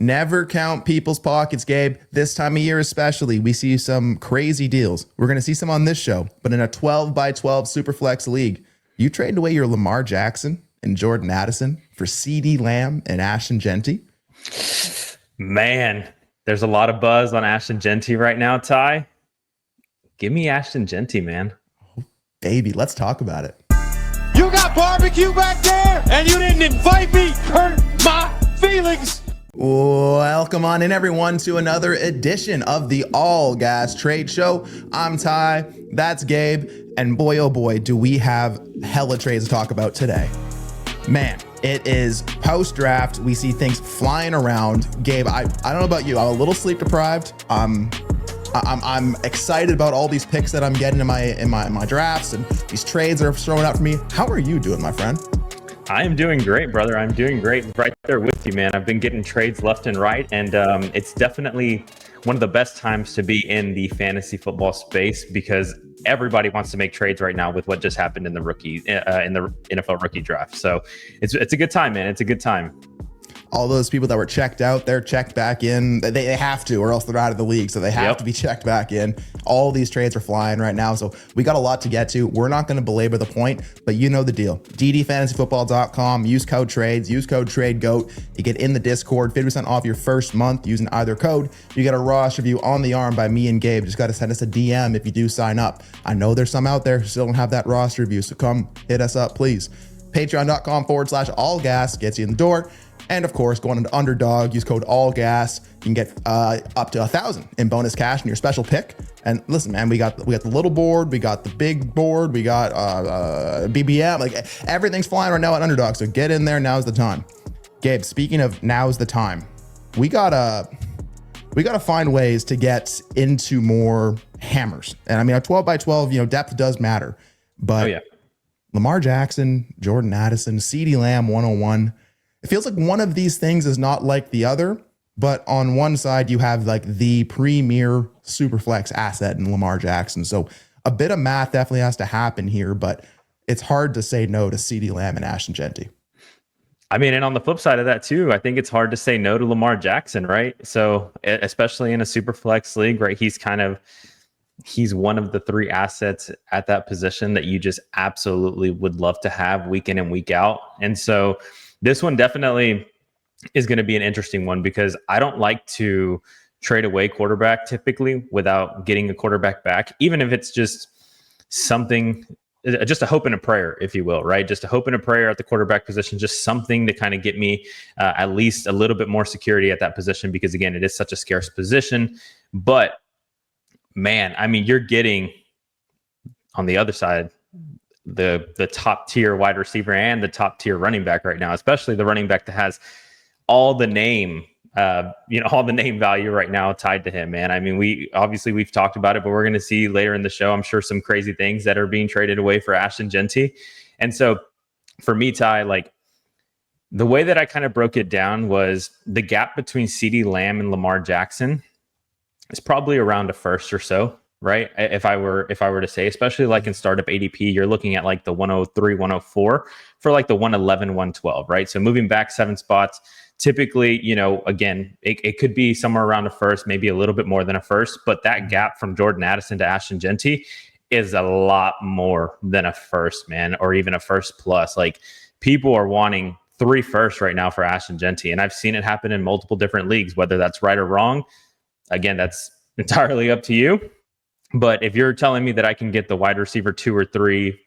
Never count people's pockets, Gabe. This time of year especially, we see some crazy deals. We're going to see some on this show, but in a 12 by 12 Superflex league, you traded away your Lamar Jackson and Jordan Addison for CeeDee Lamb and Ashton Genty. Man, there's a lot of buzz on Ashton Genty right now, Ty. Give me Ashton Genty, man. Oh, baby, let's talk about it. You got barbecue back there, and you didn't invite me. Hurt my feelings. Welcome on in, everyone, to another edition of the All Gas Trade Show. I'm Ty, that's Gabe, and boy, oh boy, do we have hella trades to talk about today. Man, it is post-draft. We see things flying around. Gabe, I don't know about you. I'm a little sleep deprived. I'm excited about all these picks that I'm getting in my drafts, and these trades are throwing out for me. How are you doing, my friend? I am doing great, brother. I'm doing great. Right there with you, man. I've been getting trades left and right, and it's definitely one of the best times to be in the fantasy football space because everybody wants to make trades right now with what just happened in the NFL rookie draft. So it's a good time, man. It's a good time. All those people that were checked out, they're checked back in. They have to, or else they're out of the league. So they have to be checked back in. All these trades are flying right now. So we got a lot to get to. We're not going to belabor the point, but you know the deal. DDFantasyFootball.com. Use code TRADES. Use code TRADEGOAT. You get in the Discord. 50% off your first month using either code. You get a roster review on the arm by me and Gabe. Just got to send us a DM if you do sign up. I know there's some out there who still don't have that roster review. So come hit us up, please. Patreon.com/allgas gets you in the door. And of course, going into Underdog, use code ALLGAS. You can get up to 1,000 in bonus cash in your special pick. And listen, man, we got the little board, we got the big board, we got BBM. Like everything's flying right now at Underdog. So get in there. Now's the time. Gabe, speaking of now's the time, we gotta find ways to get into more hammers. And I mean, a 12 by 12, depth does matter. But Lamar Jackson, Jordan Addison, CeeDee Lamb 101. It feels like one of these things is not like the other, but on one side you have like the premier Superflex asset in Lamar Jackson. So a bit of math definitely has to happen here, but it's hard to say no to CeeDee Lamb and Ashton Genty. I mean, and on the flip side of that too, I think it's hard to say no to Lamar Jackson, right? So especially in a Superflex league, right? He's one of the three assets at that position that you just absolutely would love to have week in and week out. And so this one definitely is going to be an interesting one because I don't like to trade away quarterback typically without getting a quarterback back, even if it's just something, just a hope and a prayer, if you will, right? Just a hope and a prayer at the quarterback position, just something to kind of get me at least a little bit more security at that position because, again, it is such a scarce position. But, man, I mean, you're getting on the other side the top tier wide receiver and the top tier running back right now, especially the running back that has all the name value right now tied to him, man. I mean, we've talked about it, but we're going to see later in the show, I'm sure, some crazy things that are being traded away for Ashton Genty. And so for me, Ty, like the way that I kind of broke it down was the gap between CeeDee Lamb and Lamar Jackson is probably around a first or so. Right. If I were to say, especially like in startup ADP, you're looking at like the 103, 104 for like the 111, 112. Right. So moving back 7 spots, typically, again, it could be somewhere around a first, maybe a little bit more than a first. But that gap from Jordan Addison to Ashton Genty is a lot more than a first, man, or even a first plus. Like people are wanting 3 firsts right now for Ashton Genty. And I've seen it happen in multiple different leagues, whether that's right or wrong. Again, that's entirely up to you. But if you're telling me that I can get the wide receiver 2 or 3,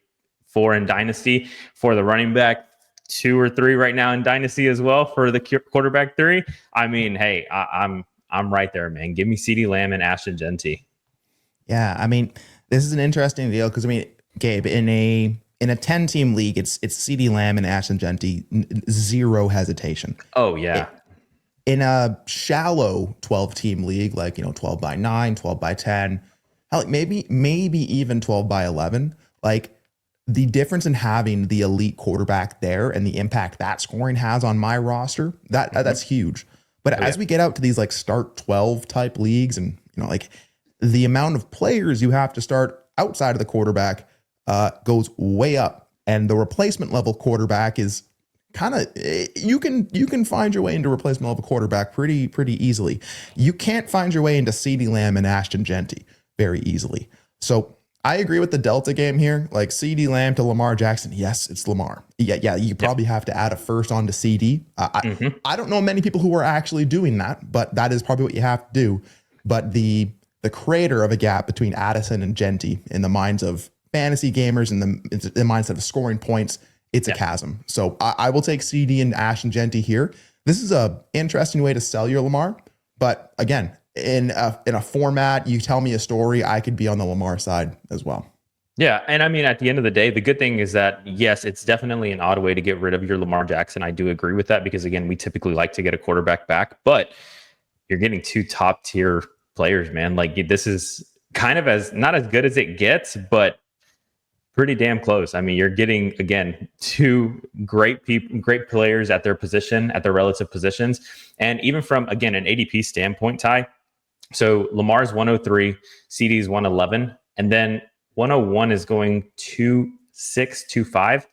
4 in Dynasty, for the running back 2 or 3 right now in Dynasty as well, for the quarterback 3, I mean, hey, I'm right there, man. Give me CeeDee Lamb and Ashton Genty. Yeah, I mean, this is an interesting deal because I mean, Gabe, in a 10-team league, it's CeeDee Lamb and Ashton Genty, zero hesitation. Oh yeah. In a shallow 12-team league, like 12 by 9, 12 by 10. Maybe even 12 by 11, like the difference in having the elite quarterback there and the impact that scoring has on my roster, that's huge. But as we get out to these like start 12 type leagues and, like the amount of players you have to start outside of the quarterback goes way up. And the replacement level quarterback is kind of you can find your way into replacement of a quarterback pretty easily. You can't find your way into CeeDee Lamb and Ashton Genty very easily. So I agree with the Delta game here. Like CeeDee Lamb to Lamar Jackson. Yes, it's Lamar. Yeah. You probably have to add a first on to CeeDee. I don't know many people who are actually doing that, but that is probably what you have to do. But the creator of a gap between Addison and Genty in the minds of fantasy gamers and the mindset of scoring points, it's a chasm. So I will take CeeDee and Ashton Genty here. This is a interesting way to sell your Lamar, but again, in a format, you tell me a story, I could be on the Lamar side as well. Yeah, and I mean, at the end of the day, the good thing is that, yes, it's definitely an odd way to get rid of your Lamar Jackson. I do agree with that because, again, we typically like to get a quarterback back, but you're getting two top tier players, man. Like, this is kind of as not as good as it gets, but pretty damn close. I mean, you're getting, again, two great players at their position, at their relative positions. And even from, again, an ADP standpoint, Ty, so Lamar's 103, CeeDee's 111, and then 101 is going 2.6, 2.5.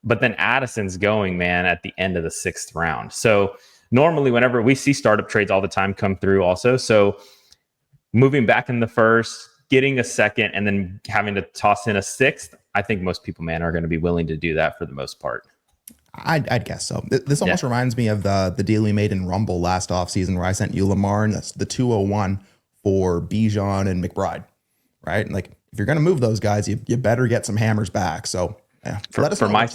But then Addison's going, man, at the end of the 6th round. So normally whenever we see startup trades all the time come through also. So moving back in the first, getting a second, and then having to toss in a 6th, I think most people, man, are going to be willing to do that for the most part. I'd guess so. This almost reminds me of the deal we made in Rumble last offseason where I sent you Lamar and that's the 201 for Bijan and McBride, right? Like if you're going to move those guys, you better get some hammers back. So yeah, for my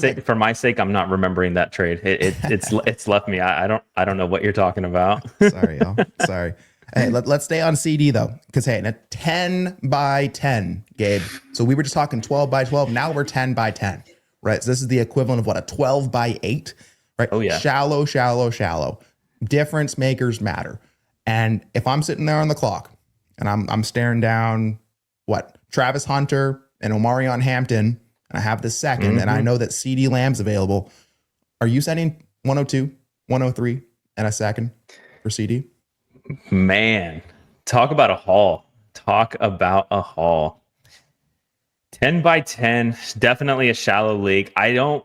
sake, I'm not remembering that trade. It's left me. I don't know what you're talking about. Sorry, y'all. Sorry. Hey, let's stay on CeeDee though, because hey, in a 10 by 10, Gabe. So we were just talking 12 by 12. Now we're 10 by 10. Right. So this is the equivalent of what, a 12 by 8, right? Oh, yeah. Shallow. Difference makers matter. And if I'm sitting there on the clock and I'm staring down Travis Hunter and Omarion Hampton, and I have the second, and I know that CeeDee Lamb's available, are you sending 102, 103, and a second for CeeDee? Man, talk about a haul. 10 by 10, definitely a shallow league. I don't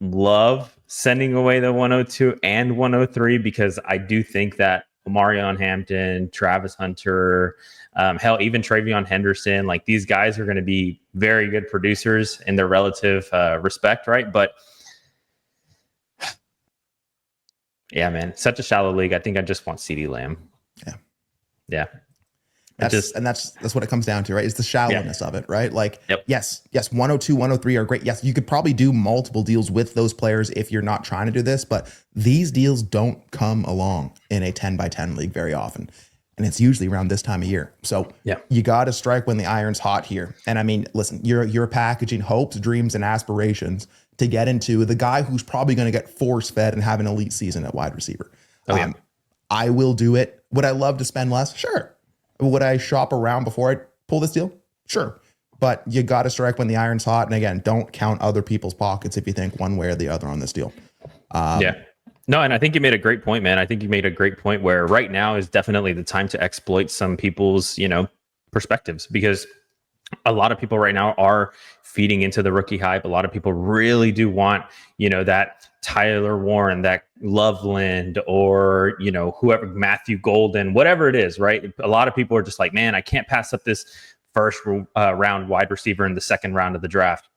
love sending away the 102 and 103 because I do think that Omarion Hampton, Travis Hunter, hell, even Travion Henderson, like these guys are going to be very good producers in their relative respect, right? But yeah, man, such a shallow league. I think I just want CeeDee Lamb. Yeah. That's what it comes down to, right? It's the shallowness of it, right? Like, yes, 102, 103 are great. Yes, you could probably do multiple deals with those players if you're not trying to do this, but these deals don't come along in a 10 by 10 league very often. And it's usually around this time of year. So you got to strike when the iron's hot here. And I mean, listen, you're packaging hopes, dreams, and aspirations to get into the guy who's probably going to get force fed and have an elite season at wide receiver. I will do it. Would I love to spend less? Sure. Would I shop around before I pull this deal? Sure. But you got to strike when the iron's hot. And again, don't count other people's pockets if you think one way or the other on this deal. No, and I think you made a great point, man. I think you made a great point where right now is definitely the time to exploit some people's, perspectives, because a lot of people right now are feeding into the rookie hype. A lot of people really do want, that Tyler Warren, that Loveland, or, whoever, Matthew Golden, whatever it is, right? A lot of people are just like, man, I can't pass up this first round wide receiver in the second round of the draft.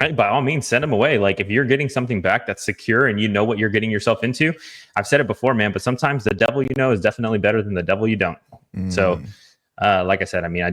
Right, by all means, send them away. Like if you're getting something back that's secure and you know what you're getting yourself into, I've said it before, man, but sometimes the devil is definitely better than the devil you don't. So like I said, I mean,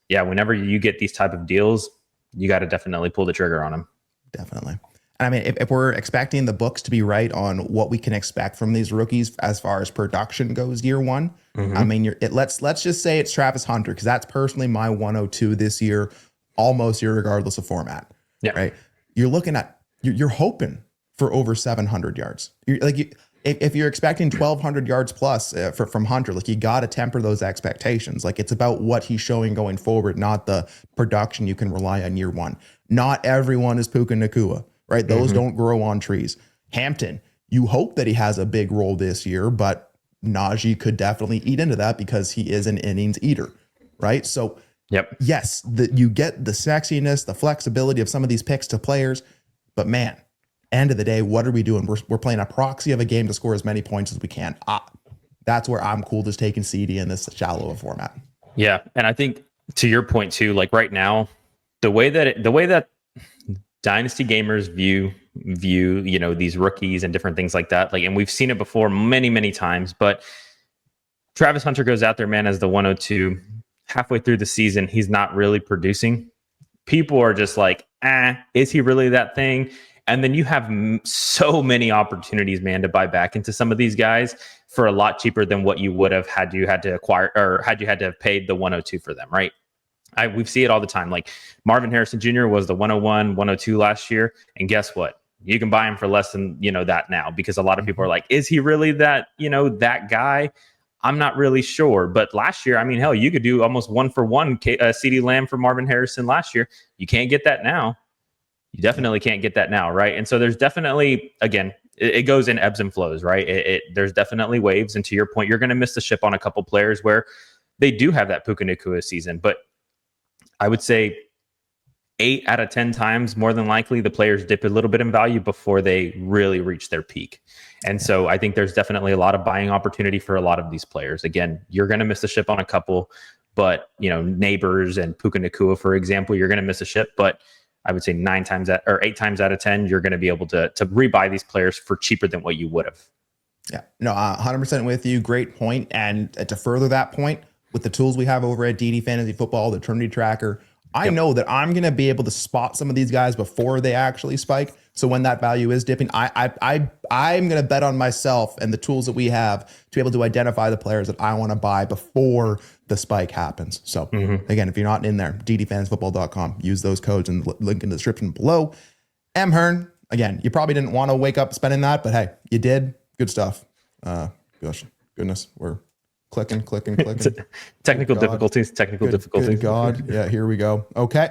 whenever you get these type of deals, you got to definitely pull the trigger on them. Definitely. And I mean, if we're expecting the books to be right on what we can expect from these rookies as far as production goes year one, I mean, let's just say it's Travis Hunter, because that's personally my 102 this year, almost irregardless of format. Yeah. Right. You're looking at, you're hoping for over 700 yards. If you're expecting 1,200 yards plus from Hunter, like you got to temper those expectations. Like it's about what he's showing going forward, not the production you can rely on year one. Not everyone is Puka Nacua, right? Those don't grow on trees. Hampton, you hope that he has a big role this year, but Najee could definitely eat into that because he is an innings eater, right? So yes, you get the sexiness, the flexibility of some of these picks to players, but man, end of the day, what are we doing? We're playing a proxy of a game to score as many points as we can. That's where I'm cool just taking CeeDee in this shallow of format. Yeah, and I think to your point too, like right now, the way that Dynasty gamers view these rookies and different things like that, like, and we've seen it before many times, but Travis Hunter goes out there, man, as the 102. Halfway through the season, he's not really producing. People are just like, is he really that thing? And then you have so many opportunities, man, to buy back into some of these guys for a lot cheaper than what you would have had you had to acquire, or had you had to have paid the 102 for them, right? We see it all the time. Like Marvin Harrison Jr. was the 101, 102 last year. And guess what? You can buy him for less than, that now, because a lot of people are like, is he really that, that guy? I'm not really sure. But last year, I mean, hell, you could do almost 1-for-1 CeeDee Lamb for Marvin Harrison last year. You can't get that now. You definitely can't get that now, right? And so there's definitely, again, it goes in ebbs and flows, right? There's definitely waves. And to your point, you're going to miss the ship on a couple players where they do have that Puka Nacua season. But I would say 8 out of 10 times, more than likely, the players dip a little bit in value before they really reach their peak. And so I think there's definitely a lot of buying opportunity for a lot of these players. Again, you're going to miss the ship on a couple, but Neighbors and Puka Nacua, for example, you're going to miss a ship. But I would say 8 times out of 10, you're going to be able to rebuy these players for cheaper than what you would have. Yeah, no, 100% with you. Great point. And to further that point, with the tools we have over at DD Fantasy Football, the Trinity Tracker, I know that I'm going to be able to spot some of these guys before they actually spike. So when that value is dipping, I'm going to bet on myself and the tools that we have to be able to identify the players that I want to buy before the spike happens. So again, if you're not in there, ddfantasyfootball.com, use those codes and link in the description below. M. Hearn, again, you probably didn't want to wake up spending that, but hey, you did. Good stuff. Goodness, we're clicking. Technical difficulties. Good God. Yeah, here we go. Okay.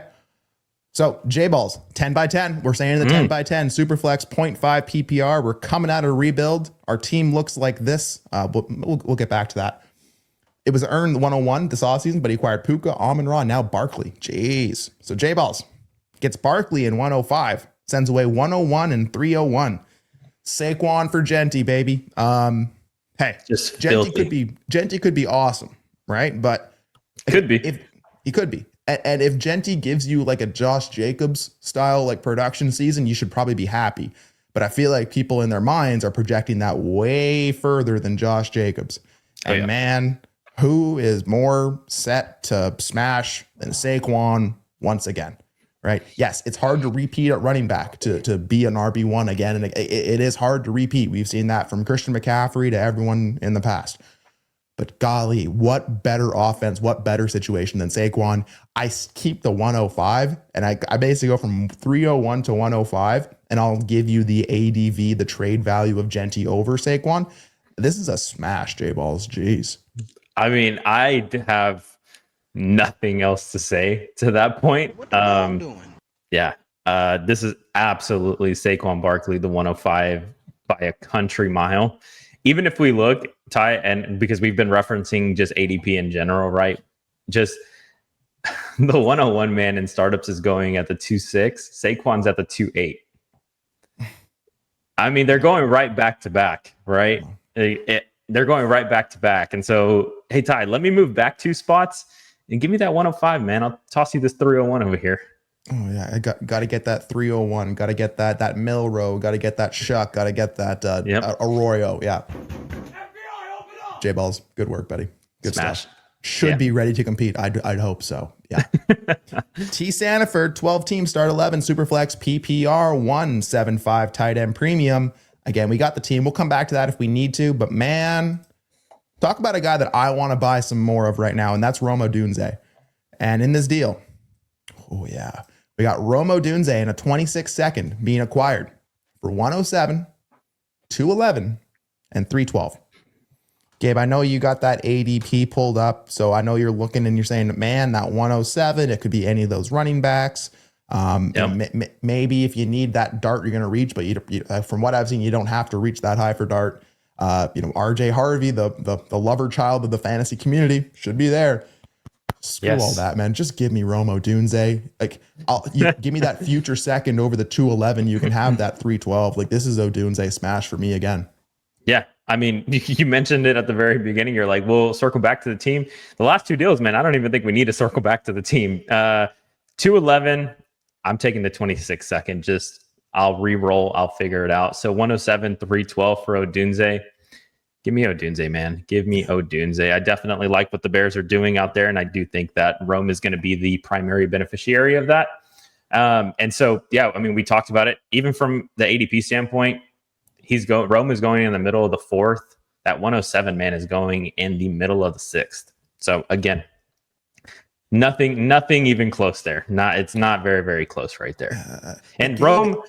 So J-Balls, 10 by 10. We're saying the 10 by 10. Superflex, 0.5 PPR. We're coming out of a rebuild. Our team looks like this. We'll get back to that. It was earned 101 this offseason, but he acquired Puka, Amon-Ra, now Barkely. Jeez. So J-Balls gets Barkely in 105, sends away 101 and 301. Saquon for Genty, baby. Hey, just Genty could be awesome, right? But could be. If he could be. And if Genty gives you like a Josh Jacobs style like production season, you should probably be happy. But I feel like people in their minds are projecting that way further than Josh Jacobs. And man, who is more set to smash than Saquon once again? Right? Yes, it's hard to repeat at running back to be an RB1 again. And it is hard to repeat. We've seen that from Christian McCaffrey to everyone in the past. But golly, what better offense, what better situation than Saquon? I keep the 105, and I basically go from 301 to 105, and I'll give you the ADV, the trade value of Genty over Saquon. This is a smash, J-Balls. Jeez. I mean, I have nothing else to say to that point. What the hell doing? Yeah. This is absolutely Saquon Barkley, the 105 by a country mile. Even if we look, Ty, and because we've been referencing just ADP in general, right? Just the 101 man in startups is going at the 2.6. Saquon's at the 2.8. I mean, they're going right back to back, right? They're going right back to back. And so, hey, Ty, let me move back 2 spots and give me that 105, man. I'll toss you this 301 over here. Oh yeah, I got to get that 301. Got to get that Milrow. Got to get that Shuck. Got to get that Arroyo. Yeah. FBI, open up! J-Balls, good work, buddy. Good Smash. stuff. Should be ready to compete. I'd hope so. Yeah. T. Sanford, 12 team start 11 Superflex PPR 175 tight end premium. Again, we got the team. We'll come back to that if we need to. But man, talk about a guy that I want to buy some more of right now, and that's Odunze. And in this deal, oh yeah, we got Odunze in a 26-second being acquired for 107, 211, and 312. Gabe, I know you got that ADP pulled up, so I know you're looking and you're saying, man, that 107, it could be any of those running backs. Maybe if you need that dart, you're going to reach, but you, from what I've seen, you don't have to reach that high for dart. RJ Harvey, the lover child of the fantasy community, should be there. Screw all that, man. Just give me Rome Odunze. Like, give me that future second over the 211. You can have that 312. Like, this is Odunze smash for me again. Yeah. I mean, you mentioned it at the very beginning. You're like, we'll circle back to the team. The last two deals, man, I don't even think we need to circle back to the team. 211, I'm taking the 26 second. Just, I'll re-roll. I'll figure it out. So 107, 312 for Odunze. Give me Odunze, man. Give me Odunze. I definitely like what the Bears are doing out there, and I do think that Rome is going to be the primary beneficiary of that. And so, yeah, I mean, we talked about it. Even from the ADP standpoint, Rome is going in the middle of the 4th. That 107, man, is going in the middle of the 6th. So again, nothing even close there. It's not very, very close right there. And Rome.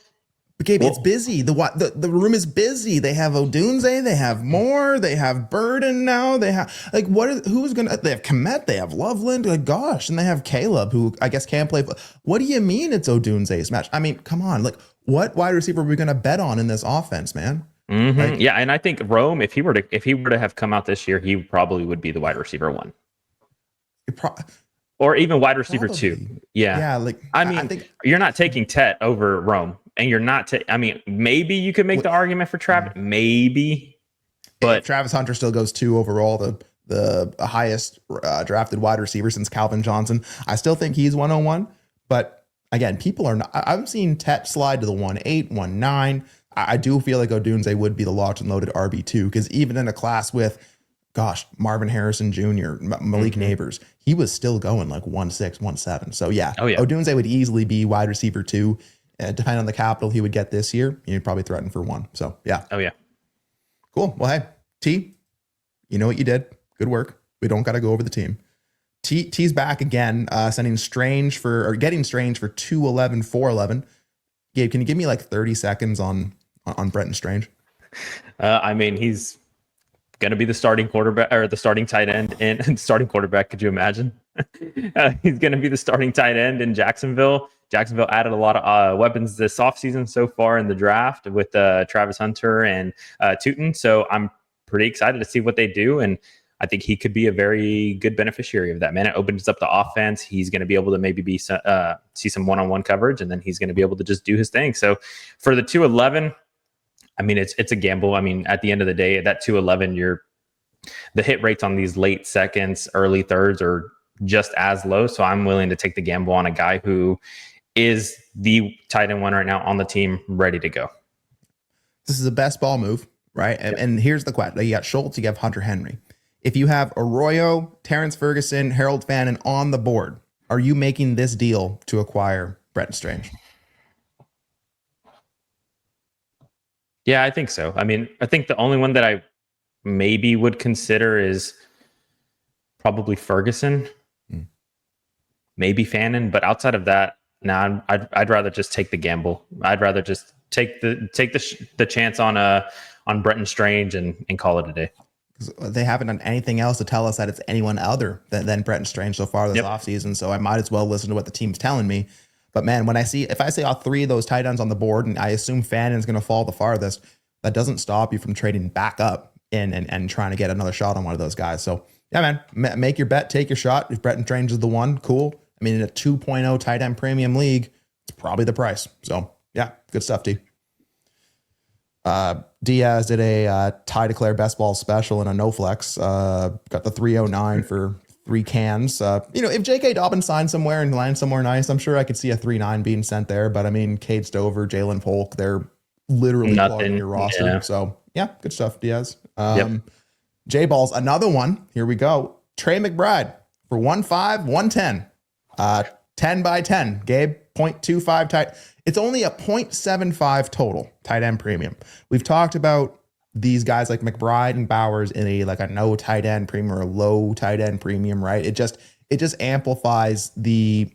Gabe, it's busy. The room is busy. They have Odunze, they have Moore, they have Burden now. They have they have Komet, they have Loveland, like gosh, and they have Caleb, who I guess can't play. What do you mean it's Odunze's match? I mean, come on, like what wide receiver are we gonna bet on in this offense, man? Mm-hmm. Like, yeah, and I think Rome, if he were to have come out this year, he probably would be the wide receiver 1. Or even wide receiver 2. Yeah. Like I think you're not taking Tet over Rome. And you're not I mean, maybe you could make the argument for Travis. Maybe. But Travis Hunter still goes 2 overall, the highest drafted wide receiver since Calvin Johnson. I still think he's 101. But again, people are not. I've seen Tet slide to the 1.8, 1.9. I do feel like Odunze would be the locked and loaded RB2, because even in a class with, Marvin Harrison Jr., Malik Neighbors, he was still going like 1.6, 1.7. So yeah, Odunze would easily be wide receiver 2. Depending on the capital he would get this year, you'd probably threaten for 1. So yeah. Oh yeah. Cool. Well, hey, T, you know what you did. Good work. We don't got to go over the team. T's back again, getting Strange for 211, 411. Gabe, can you give me like 30 seconds on Brenton Strange? I mean, he's gonna be the starting quarterback or the starting tight end and starting quarterback. Could you imagine? He's gonna be the starting tight end in Jacksonville. Jacksonville added a lot of weapons this offseason so far in the draft with Travis Hunter and Tootin. So I'm pretty excited to see what they do. And I think he could be a very good beneficiary of that, man. It opens up the offense. He's going to be able to maybe see some one-on-one coverage, and then he's going to be able to just do his thing. So for the 211, I mean, it's a gamble. I mean, at the end of the day, at that 211, the hit rates on these late seconds, early thirds are just as low. So I'm willing to take the gamble on a guy who is the tight end 1 right now on the team, ready to go. This is a best ball move, right? And here's the question. You got Schultz, you have Hunter Henry. If you have Arroyo, Terrence Ferguson, Harold Fannin on the board, are you making this deal to acquire Brenton Strange? Yeah, I think so. I mean, I think the only one that I maybe would consider is probably Ferguson, maybe Fannin, but outside of that, I'd rather just take the gamble. I'd rather just take the chance on Brenton Strange and call it a day. They haven't done anything else to tell us that it's anyone other than Brenton Strange so far this offseason. So I might as well listen to what the team's telling me. But man, if I see all 3 of those tight ends on the board, and I assume Fannin's going to fall the farthest, that doesn't stop you from trading back up and trying to get another shot on one of those guys. So yeah, man, make your bet, take your shot. If Brenton Strange is the one, cool. I mean, in a 2.0 tight end premium league, it's probably the price. So yeah, good stuff, D. Diaz did a Ty declare best ball special in a no flex. Got the 309 for 3 cans. If J.K. Dobbins signed somewhere and lands somewhere nice, I'm sure I could see a 3.9 being sent there. But I mean, Cade Stover, Jalen Polk, they're literally plugging your roster. Yeah. So yeah, good stuff, Diaz. J Balls, another one. Here we go. Trey McBride for 1.5, 110. 10 by 10. Gabe, 0.25 tight. It's only a 0.75 total tight end premium. We've talked about these guys like McBride and Bowers in a no tight end premium or a low tight end premium, right? It just amplifies the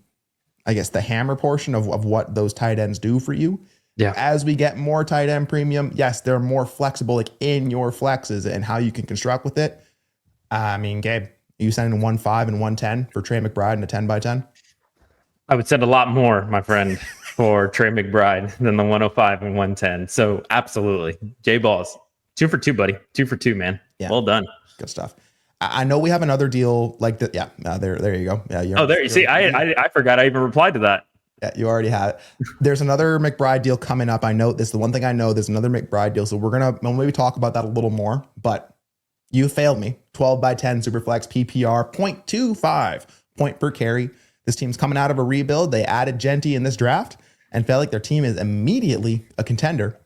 hammer portion of what those tight ends do for you. Yeah. As we get more tight end premium, yes, they're more flexible, in your flexes and how you can construct with it. I mean, Gabe, you sending 1.5 and 110 for Trey McBride and a 10 by 10? I would send a lot more, my friend, for Trey McBride than the 105 and 110. So absolutely. J Balls. 2 for 2, buddy. 2 for 2, man. Yeah. Well done. Good stuff. I know we have another deal like that. Yeah, there you go. Yeah, there you see. I forgot I even replied to that. Yeah, you already had it. There's another McBride deal coming up. I know this. The one thing I know, there's another McBride deal. So we're gonna maybe talk about that a little more. But you failed me. 12 by 10 Superflex PPR 0.25 point per carry. This team's coming out of a rebuild. They added Genty in this draft and felt like their team is immediately a contender.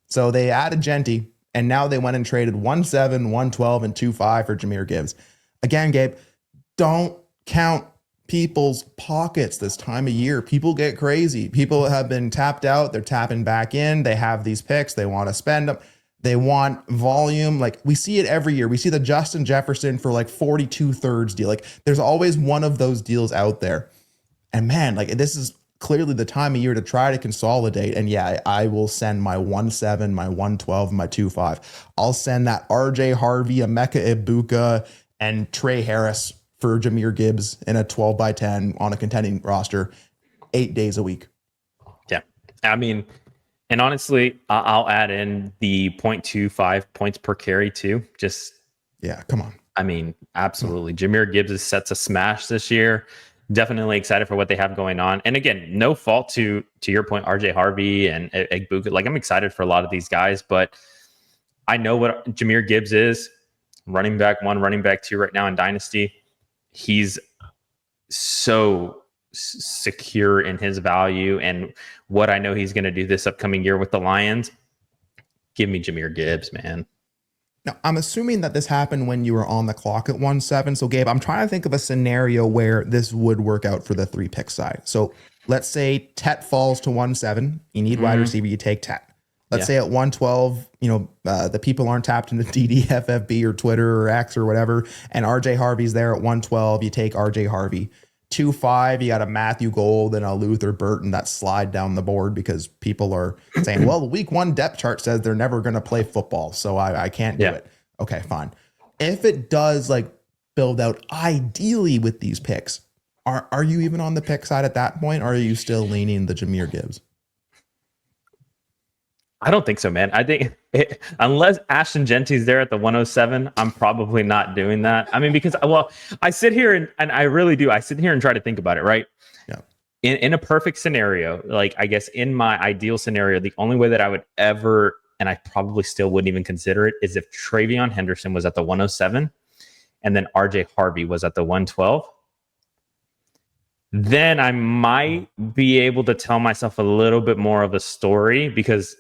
So they added Genty, and now they went and traded 1.7, 1.12, and 2.5 for Jahmyr Gibbs. Again, Gabe, don't count people's pockets this time of year. People get crazy. People have been tapped out. They're tapping back in. They have these picks. They want to spend them. They want volume. Like we see it every year. We see the Justin Jefferson for like 42 thirds deal. Like there's always one of those deals out there. And man, like this is clearly the time of year to try to consolidate. And yeah, I will send my 1.7, my 1.12, my 2.5. I'll send that RJ Harvey, Emeka Ibuka, and Trey Harris for Jahmyr Gibbs in a 12 by 10 on a contending roster 8 days a week. Yeah. I mean, and honestly, I'll add in the 0.25 points per carry too. Just, yeah, come on. I mean, absolutely. Jahmyr Gibbs is set to smash this year. Definitely excited for what they have going on. And again, no fault to your point, RJ Harvey and Egbuka. Like I'm excited for a lot of these guys, but I know what Jahmyr Gibbs is. Running back 1, running back 2 right now in Dynasty. He's so secure in his value and what I know he's going to do this upcoming year with the Lions. Give me Jahmyr Gibbs, man. Now, I'm assuming that this happened when you were on the clock at 1.7. So, Gabe, I'm trying to think of a scenario where this would work out for the 3-pick side. So, let's say Tet falls to 1.7. You need wide receiver, you take Tet. Let's say at 1.12, the people aren't tapped into DDFFB or Twitter or X or whatever, and RJ Harvey's there at 1.12. You take RJ Harvey. 2.5, you got a Matthew Gold and a Luther Burton that slide down the board because people are saying, well, the week 1 depth chart says they're never going to play football, so I can't do it. Okay, fine. If it does like build out ideally with these picks, are you even on the pick side at that point, or are you still leaning the Jahmyr Gibbs? I don't think so, man. I think unless Ashton Genty's there at the 107, I'm probably not doing that. I mean, because, I sit here and I really do. I sit here and try to think about it, right? Yeah. In a perfect scenario, like I guess in my ideal scenario, the only way that I would ever, and I probably still wouldn't even consider it, is if Travion Henderson was at the 107 and then RJ Harvey was at the 112. Then I might be able to tell myself a little bit more of a story because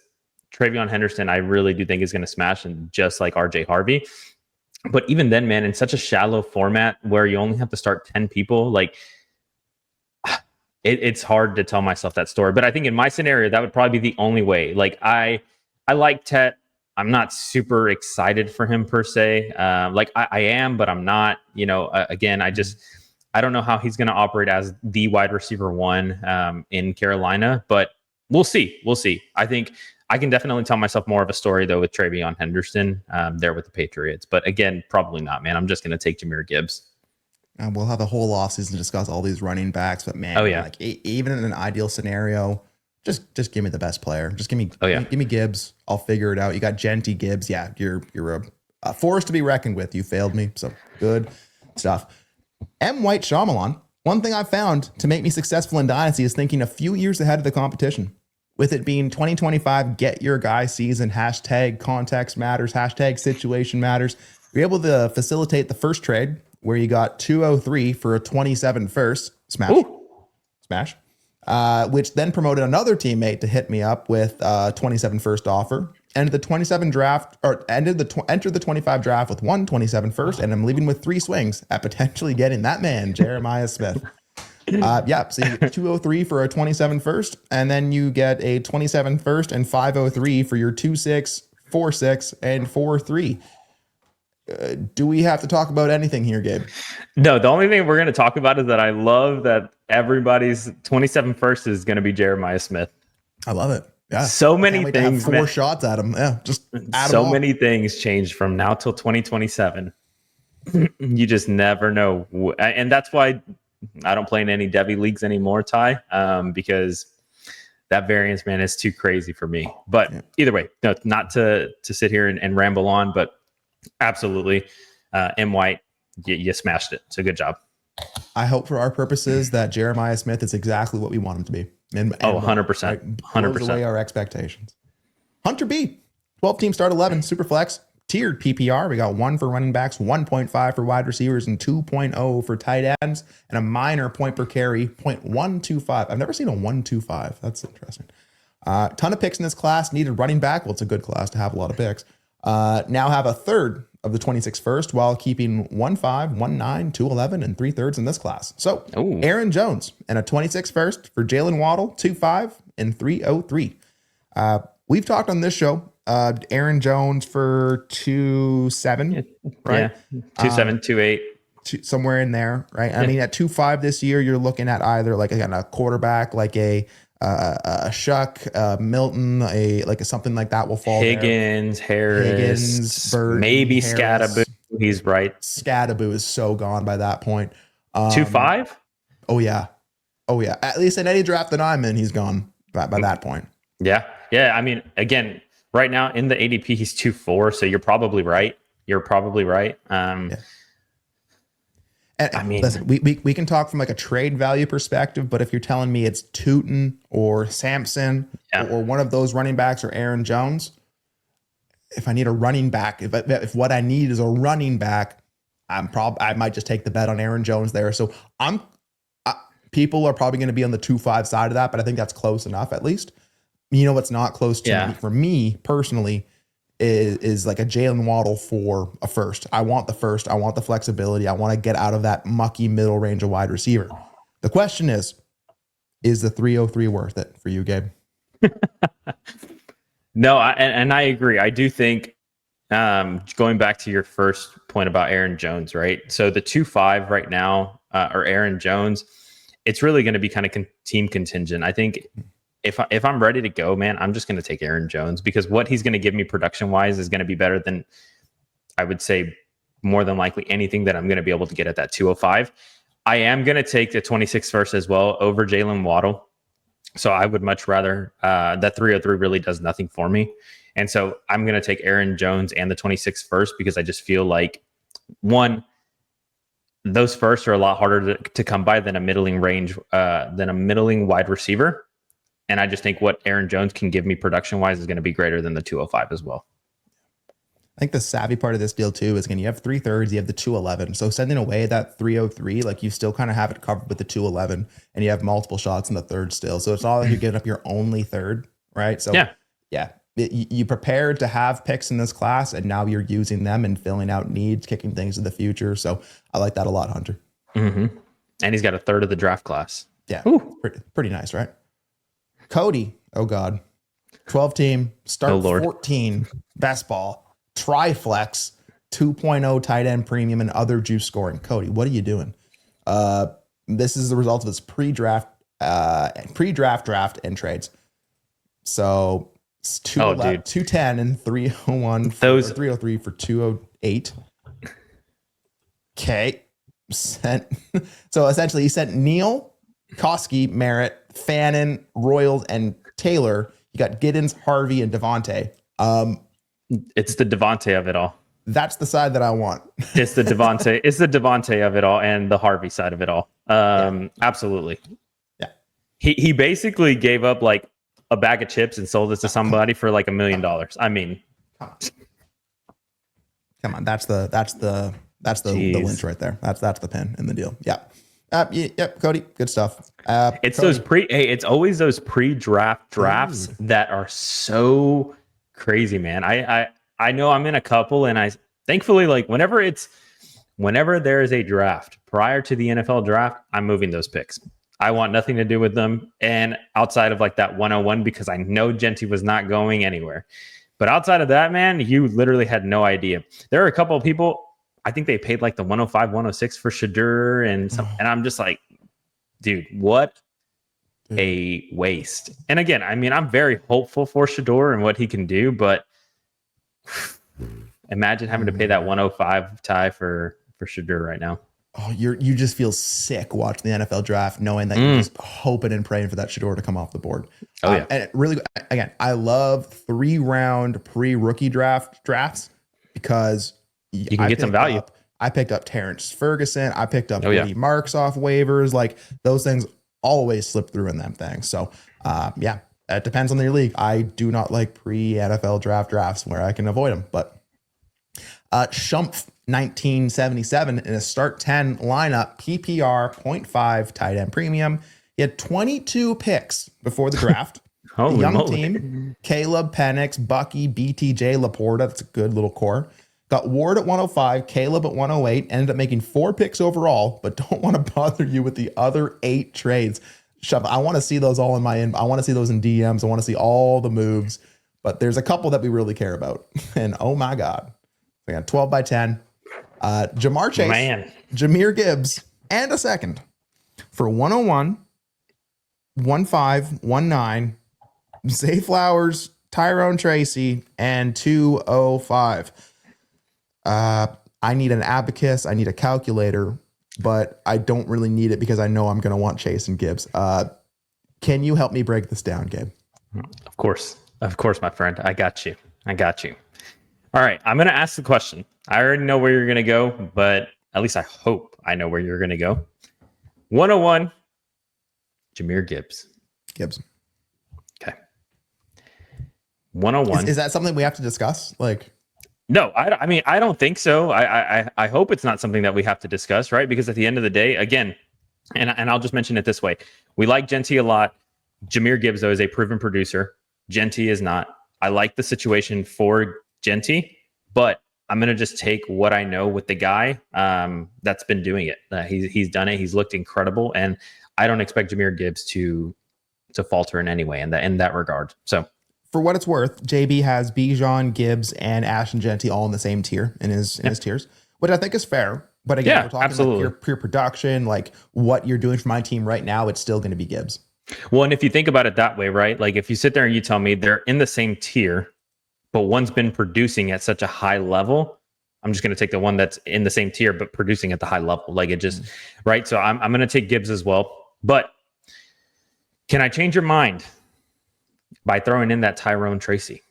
Travion Henderson, I really do think is going to smash, and just like RJ Harvey. But even then, man, in such a shallow format where you only have to start 10 people, like it's hard to tell myself that story. But I think in my scenario, that would probably be the only way. Like I like Tet. I'm not super excited for him per se. Like I am, but I'm not. Again, I don't know how he's going to operate as the wide receiver 1 in Carolina, but we'll see. We'll see. I think I can definitely tell myself more of a story, though, with Travion Henderson there with the Patriots. But again, probably not, man. I'm just going to take Jahmyr Gibbs. We'll have a whole offseason to discuss all these running backs. But, man, like, even in an ideal scenario, just give me the best player. Just give me Gibbs. I'll figure it out. You got Genty Gibbs. Yeah, you're a force to be reckoned with. You failed me. So good stuff. M. White Shyamalan. One thing I've found to make me successful in Dynasty is thinking a few years ahead of the competition. With it being 2025, get your guy season, hashtag context matters, hashtag situation matters. You're able to facilitate the first trade where you got 203 for a 27 first. Smash. Which then promoted another teammate to hit me up with a 27 first offer. Entered the 27 draft, or entered the 25 draft with 127 first, and I'm leaving with 3 swings at potentially getting that man, Jeremiah Smith. So you get 203 for a 27 first, and then you get a 27 first and 503 for your 2-6, 4-6, and 4-3. Do we have to talk about anything here, Gabe? No, the only thing we're going to talk about is that I love that everybody's 27 first is going to be Jeremiah Smith. I love it. Yeah. So many things. 4 shots at him. Yeah. Just add so many things changed from now till 2027. You just never know. And that's why I don't play in any Devy leagues anymore, Ty, because that variance, man, is too crazy for me. But either way, no, not to sit here and ramble on, but absolutely, M. White, you smashed it. So good job. I hope for our purposes that Jeremiah Smith is exactly what we want him to be. And 100%. right? 100%. Blows away our expectations. Hunter B, 12 team start 11, Superflex, tiered PPR. We got 1 for running backs, 1.5 for wide receivers, and 2.0 for tight ends, and a minor point per carry, 0.125. I've never seen a 125. That's interesting. Ton of picks in this class. Needed running back. Well, it's a good class to have a lot of picks. Now have a third of the 26 first while keeping 1.5, 1.9, 2.11, and 3/3 in this class. So Aaron Jones and a 26 first for Jalen Waddle, 2.5 and 3.03. We've talked on this show, Aaron Jones for 2.7, right? Yeah, 2.7, 2.8. Somewhere in there, right? I mean, at 2.5 this year, you're looking at either like again a quarterback, like a Shuck, Milton, something like that will fall. Higgins, there. Harris, Burton, maybe Harris. Scattaboo. He's right. Scattaboo is so gone by that point. 2.5. Oh yeah. At least in any draft that I'm in, he's gone by that point. Yeah. I mean, again, right now in the ADP, he's 2.4. So you're probably right. Yeah. And, I mean, listen, we can talk from like a trade value perspective, but if you're telling me it's Tootin or Sampson or one of those running backs or Aaron Jones, if I need a running back, if what I need is a running back, I might just take the bet on Aaron Jones there. So people are probably going to be on the 2.5 side of that, but I think that's close enough at least. You know what's not close to me, for me personally, is like a Jalen Waddle for a first. I want the first. I want the flexibility. I want to get out of that mucky middle range of wide receiver. The question is the 303 worth it for you, Gabe? No, and I agree. I do think going back to your first point about Aaron Jones, right? So the 2.5 right now, or Aaron Jones, it's really going to be kind of team contingent. I think if I'm ready to go, man, I'm just going to take Aaron Jones because what he's going to give me production wise is going to be better than, I would say, more than likely anything that I'm going to be able to get at that 205. I am going to take the 26 first as well over Jalen Waddle. So I would much rather that 303 really does nothing for me. And so I'm going to take Aaron Jones and the 26 first because I just feel like, one, those firsts are a lot harder to come by than a middling wide receiver. And I just think what Aaron Jones can give me production-wise is going to be greater than the 205 as well. I think the savvy part of this deal, too, is, again, you have 3/3, you have the 211. So sending away that 303, like you still kind of have it covered with the 211, and you have multiple shots in the third still. So it's not like you're giving up your only third, right? So, you prepared to have picks in this class, and now you're using them and filling out needs, kicking things in the future. So I like that a lot, Hunter. Mm-hmm. And he's got a third of the draft class. Yeah, pretty nice, right? Cody, oh God, 12 team, start 14, best ball, Triflex, 2.0 tight end premium, and other juice scoring. Cody, what are you doing? This is the result of his pre-draft, draft, and trades. So it's 210 and 301, 303 for 208. Okay. So essentially he sent Neal, Koski, Merritt, Fannin, Royals, and Taylor. You got Giddens, Harvey, and Devontae. It's the Devontae of it all. That's the side that I want. It's the Devontae. It's the Devontae of it all, and the Harvey side of it all. Absolutely. Yeah. He basically gave up like a bag of chips and sold it to somebody for like $1 million. I mean, come on. That's the lynch right there. That's the pin in the deal. Yeah. Yep, Cody, good stuff. It's Cody. it's always those pre-draft drafts that are so crazy, man. I know I'm in a couple, and I thankfully, like whenever there is a draft prior to the NFL draft, I'm moving those picks. I want nothing to do with them, and outside of like that 101, because I know Genty was not going anywhere. But outside of that, man, you literally had no idea. There are a couple of people. I think they paid like the 105, 106 for Shadur and I'm just like, dude, what a waste. And again, I mean, I'm very hopeful for Shadur and what he can do, but imagine having to pay that 105 Ty for Shadur right now. Oh, you just feel sick watching the NFL draft, knowing that you're just hoping and praying for that Shadur to come off the board. Oh yeah. And it really, again, I love 3-round pre-rookie drafts because you can get some value. I picked up Terrence Ferguson. I picked up Woody Marks off waivers. Like those things always slip through in them things. So yeah, it depends on your league. I do not like pre-NFL drafts where I can avoid them. But Shumpf 1977 in a start 10 lineup, PPR 0.5 tight end premium. He had 22 picks before the draft. The young team, Caleb, Penix, Bucky, BTJ, Laporta. That's a good little core. Got Ward at 105, Caleb at 108. Ended up making 4 picks overall, but don't want to bother you with the other 8 trades. I want to see those all in I want to see those in DMs. I want to see all the moves, but there's a couple that we really care about. And oh my God, we got 12 by 10. Jamar Chase, Jahmyr Gibbs, and a second for 101, 15, 19. Zay Flowers, Tyrone Tracy, and 205. I need an abacus. I need a calculator, but I don't really need it because I know I'm going to want Chase and Gibbs. Can you help me break this down, Gabe? Of course, my friend. I got you. All right, I'm going to ask the question. I already know where you're going to go, but at least I hope I know where you're going to go. 101, Jahmyr Gibbs. Okay. 101. Is that something we have to discuss? Like, no, I mean, I don't think so. I hope it's not something that we have to discuss, right? Because at the end of the day, again, and I'll just mention it this way. We like Genty a lot. Jahmyr Gibbs, though, is a proven producer. Genty is not. I like the situation for Genty, but I'm going to just take what I know with the guy that's been doing it. He's done it. He's looked incredible. And I don't expect Jahmyr Gibbs to falter in any way in that regard. So for what it's worth, JB has Bijan, Gibbs, and Ashton Genty all in the same tier in his tiers, which I think is fair. But again, we're talking like pure production, like what you're doing for my team right now, it's still going to be Gibbs. Well, and if you think about it that way, right? Like if you sit there and you tell me they're in the same tier, but one's been producing at such a high level, I'm just going to take the one that's in the same tier, but producing at the high level. Like it just, right? So I'm going to take Gibbs as well. But can I change your mind by throwing in that Tyrone Tracy?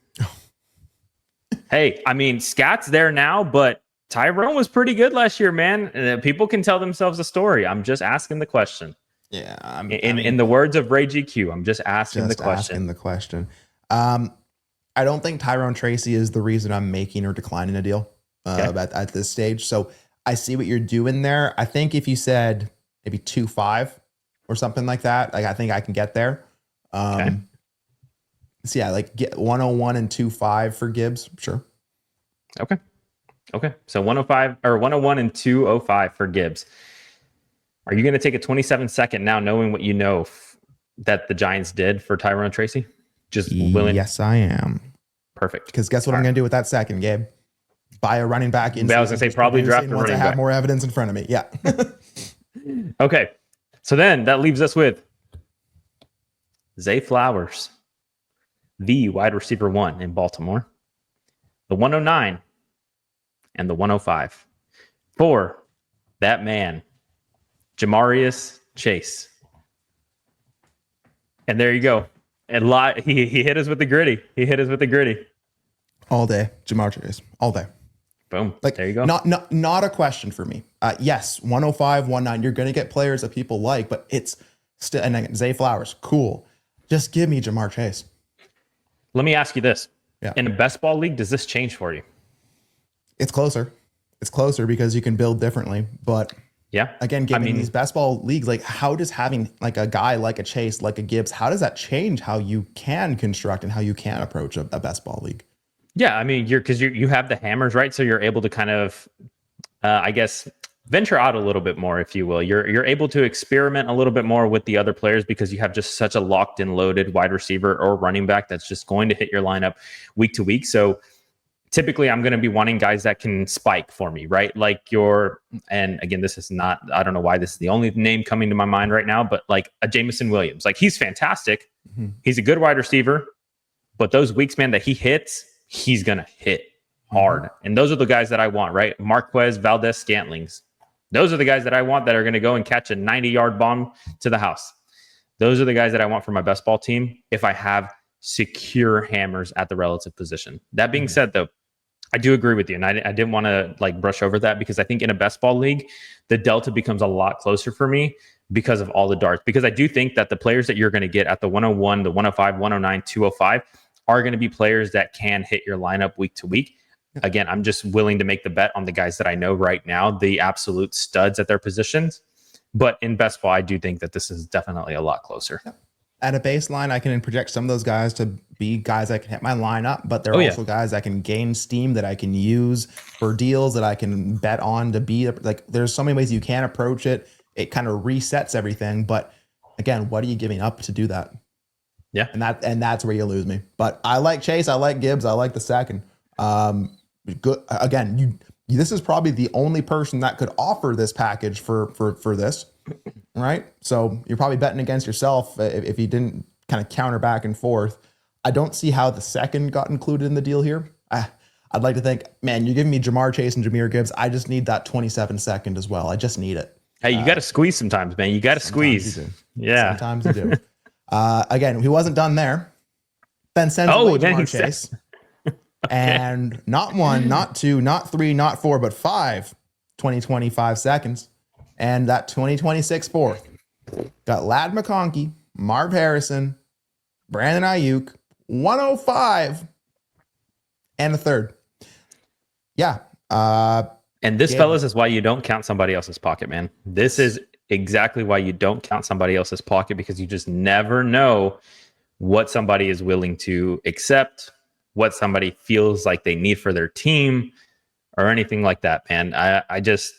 Hey, I mean, Scat's there now, but Tyrone was pretty good last year, man. People can tell themselves a story. I'm just asking the question. Yeah. In the words of Ray GQ, I'm just asking the question. I don't think Tyrone Tracy is the reason I'm making or declining a deal at this stage. So I see what you're doing there. I think if you said maybe 2.5 or something like that, like I think I can get there. So yeah, like get 101 and 2.5 for Gibbs. Sure. Okay. So 105 or 101 and 205 for Gibbs. Are you going to take a 27-second now, knowing what you know that the Giants did for Tyrone Tracy? Just willing? Yes, I am. Perfect. Because guess what I'm going to do with that second, Gabe? Buy a running back. I was going to say probably draft a running back. Once I have more evidence in front of me. Yeah. Okay. So then that leaves us with Zay Flowers, the wide receiver 1 in Baltimore, the 109 and the 105 for that man, Jamarius Chase. And there you go. And he hit us with the gritty. All day, Jamar Chase. All day. Boom. Like, there you go. Not a question for me. Yes, 105, 19. You're going to get players that people like, but it's still. And then Zay Flowers, cool. Just give me Jamar Chase. Let me ask you this: Yeah. In a best ball league, does this change for you? It's closer. It's closer because you can build differently. But yeah, again, these best ball leagues, like how does having like a guy like a Chase, like a Gibbs, how does that change how you can construct and how you can approach a best ball league? Yeah, I mean, you have the hammers, right? So you're able to kind of, I guess, venture out a little bit more, if you will. You're able to experiment a little bit more with the other players because you have just such a locked and loaded wide receiver or running back that's just going to hit your lineup week to week. So typically I'm going to be wanting guys that can spike for me, right? Like and again, this is not, I don't know why this is the only name coming to my mind right now, but like a Jameson Williams, like he's fantastic. Mm-hmm. He's a good wide receiver, but those weeks, man, that he hits, he's going to hit hard. Mm-hmm. And those are the guys that I want, right? Marquez, Valdez, Scantlings. Those are the guys that I want that are going to go and catch a 90-yard bomb to the house. Those are the guys that I want for my best ball team if I have secure hammers at the relative position. That being said, though, I do agree with you, and I didn't want to like brush over that because I think in a best ball league, the delta becomes a lot closer for me because of all the darts. Because I do think that the players that you're going to get at the 101, the 105, 109, 205 are going to be players that can hit your lineup week to week. Again, I'm just willing to make the bet on the guys that I know right now, the absolute studs at their positions. But in best ball, I do think that this is definitely a lot closer. At a baseline, I can project some of those guys to be guys that can hit my lineup, but they're also guys that can gain steam that I can use for deals that I can bet on to be like, there's so many ways you can approach it. It kind of resets everything. But again, what are you giving up to do that? Yeah. And that's where you lose me. But I like Chase. I like Gibbs. I like the second. Good. Again, this is probably the only person that could offer this package for this. Right. So you're probably betting against yourself if you didn't kind of counter back and forth. I don't see how the second got included in the deal here. I'd like to think, man, you're giving me Jamar Chase and Jahmyr Gibbs. I just need that 27 second as well. I just need it. Hey, you got to squeeze sometimes, man. You got to squeeze. Yeah. Sometimes you do. Again, he wasn't done there. Then sends away Jamar Chase. Okay. And not 1, not 2, not 3, not 4, but 5 20-25 seconds. And that 2026 fourth got Ladd McConkey, Marv Harrison, Brandon Ayuk, 105, and a third. Yeah. And this, fellas, is why you don't count somebody else's pocket, man. This is exactly why you don't count somebody else's pocket, because you just never know what somebody is willing to accept, what somebody feels like they need for their team, or anything like that, man. I just...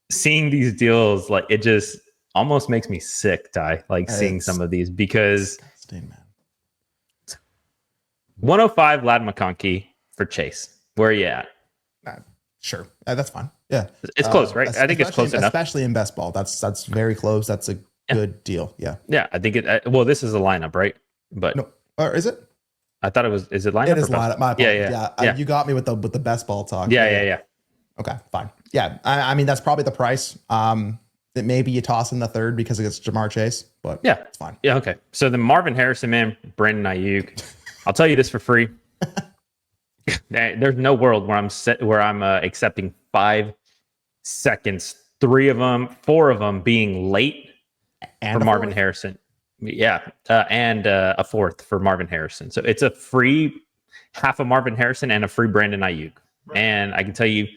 seeing these deals, like, it just almost makes me sick, Ty, like seeing some of these, because 105 Ladd McConkey for Chase. Where are you at? Sure. That's fine. Yeah. It's close, right? I think it's close enough. Especially in best ball. That's very close. That's a good deal. Yeah. Yeah. I think it, well, this is a lineup, right? But no, or is it? I thought it was, is it lineup? It is lineup. My apologies. Yeah. You got me with the best ball talk. Yeah. Okay, fine. Yeah, I mean, that's probably the price. That maybe you toss in the third because it's Jamar Chase, but yeah, it's fine. Yeah, okay. So the Marvin Harrison, man, Brandon Ayuk. I'll tell you this for free. There's no world where I'm accepting 5 seconds, 4 of them being late and for Marvin Harrison. Yeah, and a fourth for Marvin Harrison. So it's a free half of Marvin Harrison and a free Brandon Ayuk. Right. And I can tell you,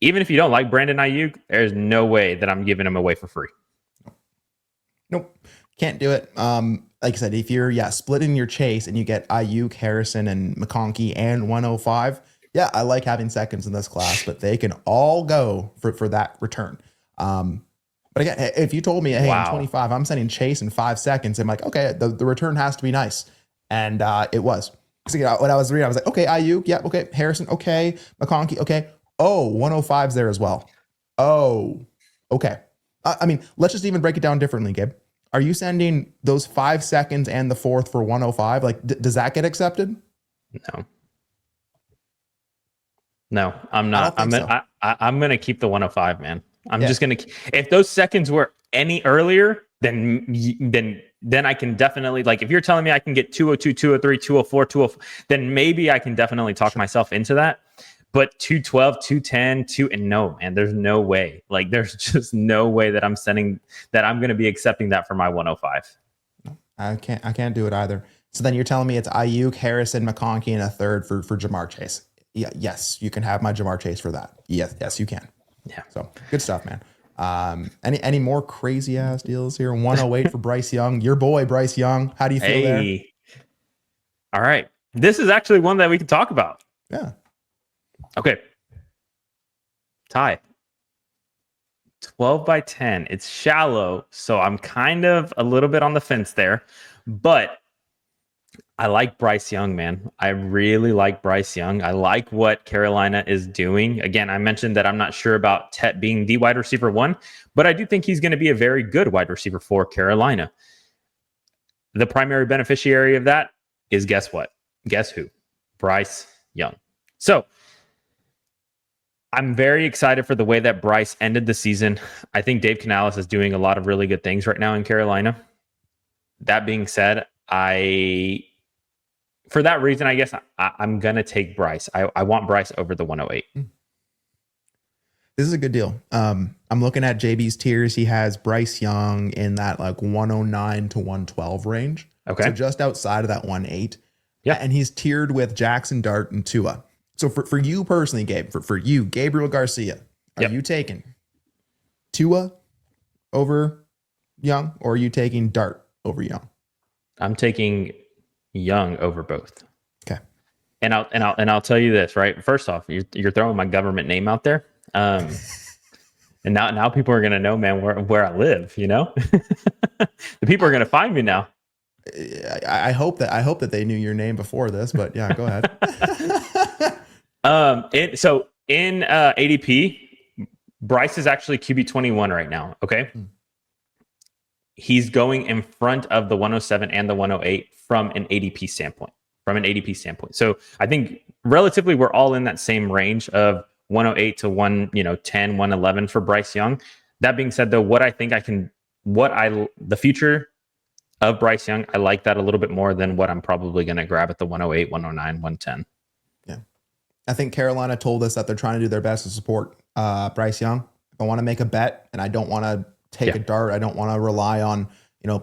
even if you don't like Brandon Ayuk, there's no way that I'm giving him away for free. Nope. Can't do it. Like I said, if you're splitting your chase and you get Ayuk, Harrison, and McConkey and 105, I like having seconds in this class, but they can all go for that return. But again, if you told me, hey, in 25, I'm sending Chase in 5 seconds, I'm like, okay, the return has to be nice. And it was. So, when I was reading, I was like, okay, Ayuk, yeah, okay, Harrison, okay, McConkey, okay. Oh, 105's there as well. Oh, okay. I mean, let's just even break it down differently, Gabe. Are you sending those 5 seconds and the fourth for 105? Like, does that get accepted? No, I'm not. I'm gonna keep the 105, man. I'm just gonna. If those seconds were any earlier, then I can definitely, like, if you're telling me I can get 202, 203, 204, 204, then maybe I can definitely talk myself into that. But 212, 210, and no, man, there's no way. Like, there's just no way that I'm going to be accepting that for my 105. I can't do it either. So then you're telling me it's Ayuk, Harrison, McConkey, and a third for Jamar Chase. Yeah, yes, you can have my Jamar Chase for that. Yes, you can. Yeah. So good stuff, man. Any more crazy ass deals here? 108 for Bryce Young, your boy Bryce Young. How do you feel there? All right, this is actually one that we can talk about. Yeah. Okay. Ty. 12 by 10. It's shallow, so I'm kind of a little bit on the fence there. But I like Bryce Young, man. I really like Bryce Young. I like what Carolina is doing. Again, I mentioned that I'm not sure about Tet being the wide receiver 1, but I do think he's going to be a very good wide receiver for Carolina. The primary beneficiary of that is, guess what? Guess who? Bryce Young. So I'm very excited for the way that Bryce ended the season. I think Dave Canales is doing a lot of really good things right now in Carolina. That being said, I for that reason, I guess I'm going to take Bryce. I want Bryce over the 108. This is a good deal. I'm looking at JB's tiers. He has Bryce Young in that like 109 to 112 range. Okay. So just outside of that 108. Yeah. And he's tiered with Jackson Dart and Tua. So for you personally, Gabe, for you, Gabriel Garcia, are you taking Tua over Young, or are you taking Dart over Young? I'm taking Young over both. Okay. And I'll tell you this, right? First off, you're throwing my government name out there. And now people are gonna know, man, where I live. You know, the people are gonna find me now. I hope that they knew your name before this, but yeah, go ahead. So in ADP, Bryce is actually QB 21 right now. Okay. He's going in front of the 107 and the 108 from an ADP standpoint. So I think relatively we're all in that same range of 108 to 110, 111 for Bryce Young. That being said, though, the future of Bryce Young, I like that a little bit more than what I'm probably going to grab at the 108, 109, 110. Yeah. I think Carolina told us that they're trying to do their best to support Bryce Young. If I want to make a bet and I don't want to take a dart, I don't want to rely on,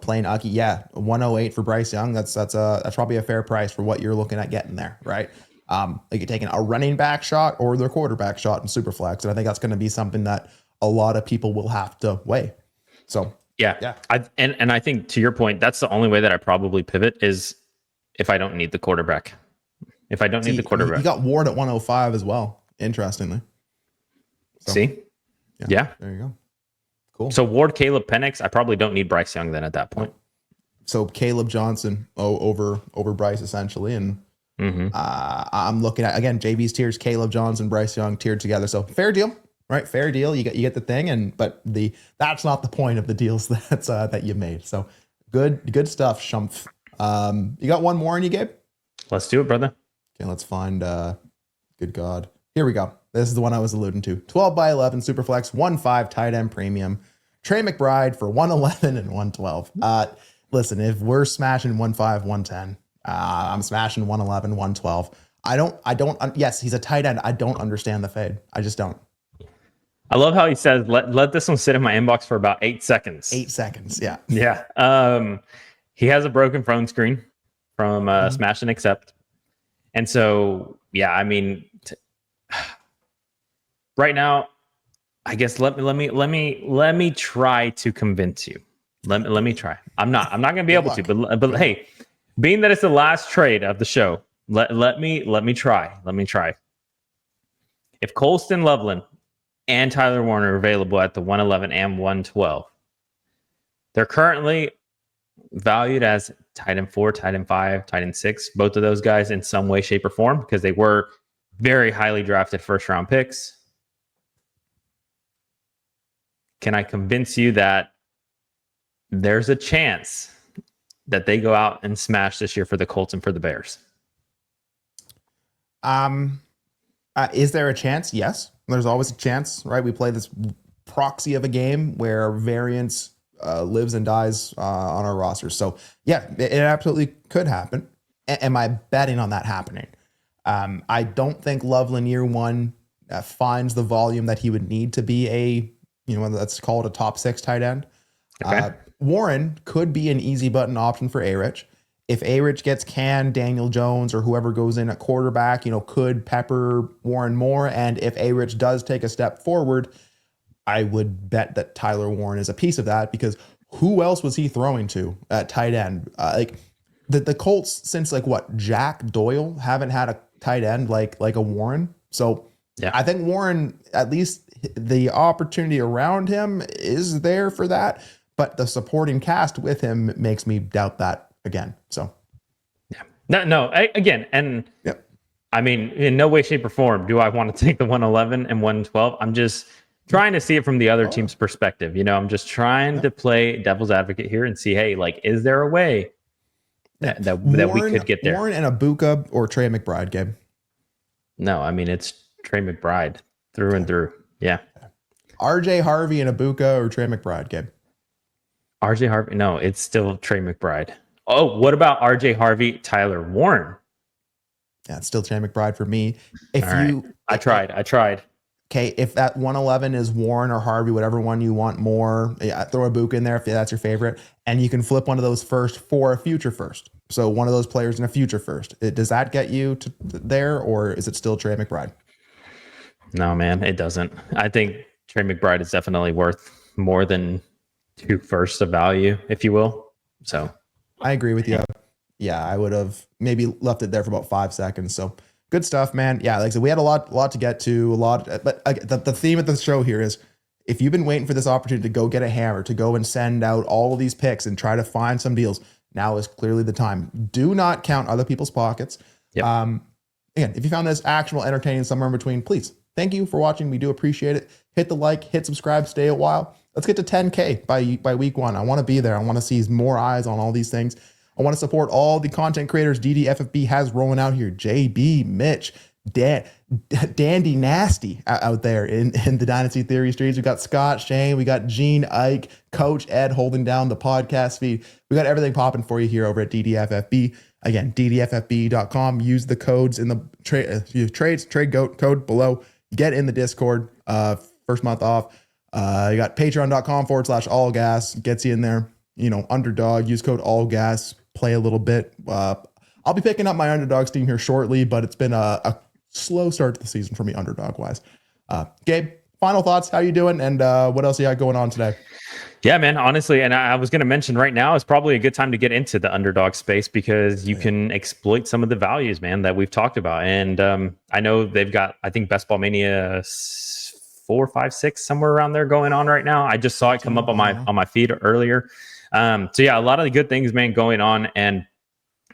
playing Aki. Yeah, 108 for Bryce Young. That's probably a fair price for what you're looking at getting there, right? Like you're taking a running back shot or their quarterback shot in Superflex, and I think that's going to be something that a lot of people will have to weigh. So yeah. I think to your point, that's the only way that I probably pivot is if I don't need the quarterback. If I don't need the quarterback, you got Ward at 105 as well. Interestingly. So, see, yeah, there you go. Cool. So Ward, Caleb, Penix, I probably don't need Bryce Young then at that point. So Caleb Johnson over Bryce essentially, and I'm looking at again JB's tiers, Caleb Johnson, Bryce Young tiered together. So fair deal, right? Fair deal. You get the thing, but that's not the point of the deals that you made. So good stuff, Shumph. You got one more in you, Gabe? Let's do it, brother. Okay, let's find. Good God, here we go. This is the one I was alluding to. 12 by 11 Superflex, 1.5 tight end premium. Trey McBride for 111 and 112. Listen, if we're smashing 1.5, 110, I'm smashing 111, 112. Yes, he's a tight end. I don't understand the fade. I just don't. I love how he says, let this one sit in my inbox for about 8 seconds. 8 seconds, yeah. Yeah. He has a broken phone screen from Smash and Accept. And so, yeah, I mean, right now, I guess let me try to convince you. Let me try. I'm not gonna be able to, but hey, being that it's the last trade of the show, let me try. If Colston Loveland and Tyler Warner are available at the 111 and 112, they're currently valued as tight end 4, tight end 5, tight end 6. Both of those guys in some way, shape, or form because they were very highly drafted first round picks. Can I convince you that there's a chance that they go out and smash this year for the Colts and for the Bears? Is there a chance? Yes. There's always a chance, right? We play this proxy of a game where variance lives and dies on our roster. So yeah, it absolutely could happen. Am I betting on that happening? I don't think Loveland year one finds the volume that he would need to be let's call it a top 6 tight end. Okay. Warren could be an easy button option for A-Rich. If A-Rich gets canned, Daniel Jones or whoever goes in at quarterback, could pepper Warren more. And if A-Rich does take a step forward, I would bet that Tyler Warren is a piece of that because who else was he throwing to at tight end? The Colts since Jack Doyle haven't had a tight end like a Warren. So yeah. I think Warren, at least the opportunity around him is there for that, but the supporting cast with him makes me doubt that again. So yeah, no, again, and yep. I mean, in no way, shape, or form do I want to take the 111 and 112. I'm just trying to see it from the other team's perspective. I'm just trying to play devil's advocate here and see, hey, is there a way that we could get there? Warren and Abuka or Trey McBride, Gabe? No, I mean, it's Trey McBride through and through. Yeah. RJ Harvey and Abuka or Trey McBride, Gabe? RJ Harvey. No, it's still Trey McBride. Oh, what about RJ Harvey, Tyler Warren? Yeah, it's still Trey McBride for me. If All right. I tried. Okay, if that 111 is Warren or Harvey, whatever one you want more, yeah, throw a Book in there if that's your favorite, and you can flip one of those first for a future first. So one of those players in a future first. Does that get you to there, or is it still Trey McBride? No, man, it doesn't. I think Trey McBride is definitely worth more than 2 firsts of value, if you will. So I agree with you. Yeah, I would have maybe left it there for about 5 seconds. So good stuff, man. Yeah, like I said, we had a lot to get to, but the theme of the show here is if you've been waiting for this opportunity to go get a hammer, to go and send out all of these picks and try to find some deals, now is clearly the time. Do not count other people's pockets. Yep. Again, if you found this actionable, entertaining, somewhere in between, please, thank you for watching. We do appreciate it. Hit the like, hit subscribe, stay a while. Let's get to 10K by week 1. I want to be there. I want to see more eyes on all these things. I want to support all the content creators DDFFB has rolling out here. JB, Mitch, Dandy Nasty out there in the Dynasty Theory streets. We got Scott, Shane, we got Gene, Ike, Coach Ed holding down the podcast feed. We got everything popping for you here over at DDFFB. Again, DDFFB.com. Use the codes in the trade code below. Get in the Discord. First month off. You got patreon.com/allgas. Gets you in there. You know, underdog. Use code allgas. Play a little bit. I'll be picking up my underdogs team here shortly, but it's been a slow start to the season for me underdog wise. Gabe, final thoughts. How you doing? And what else you got going on today? Yeah, man, honestly, and I was going to mention right now is probably a good time to get into the underdog space because you can exploit some of the values, man, that we've talked about. And I know they've got, I think, Best Ball Mania 4, 5, 6, somewhere around there going on right now. I just saw it come up on my feed earlier. So yeah, a lot of the good things, man, going on. And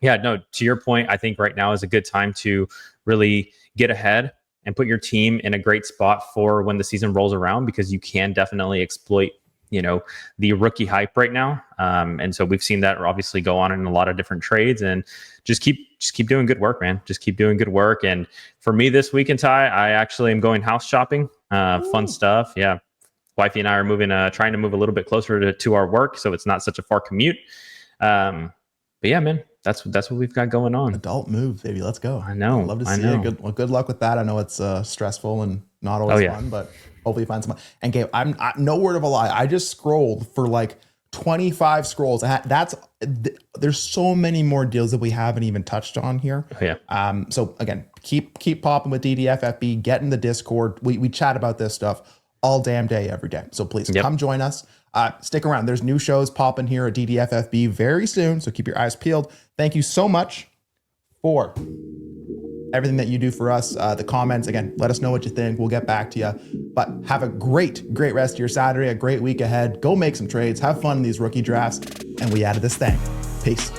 yeah, no, to your point, I think right now is a good time to really get ahead and put your team in a great spot for when the season rolls around, because you can definitely exploit, you know, the rookie hype right now. And so we've seen that obviously go on in a lot of different trades, and just keep doing good work, man. Just keep doing good work. And for me this weekend, Ty, I actually am going house shopping, fun stuff. Yeah. Wifey and I are trying to move a little bit closer to our work, so it's not such a far commute. But yeah, man, that's what we've got going on. Adult move, baby. Let's go. I know. I'd love to see it. Good luck with that. I know it's stressful and not always fun, but hopefully you find some. And Gabe, I'm no word of a lie. I just scrolled for like 25 scrolls. There's so many more deals that we haven't even touched on here. Oh, yeah. So again, keep popping with DDFFB. Get in the Discord. We chat about this stuff all damn day, every day. So please come join us. Stick around. There's new shows popping here at DDFFB very soon, so keep your eyes peeled. Thank you so much for everything that you do for us. The comments, again, let us know what you think. We'll get back to you. But have a great rest of your Saturday, a great week ahead. Go make some trades. Have fun in these rookie drafts. And we added this thing. Peace.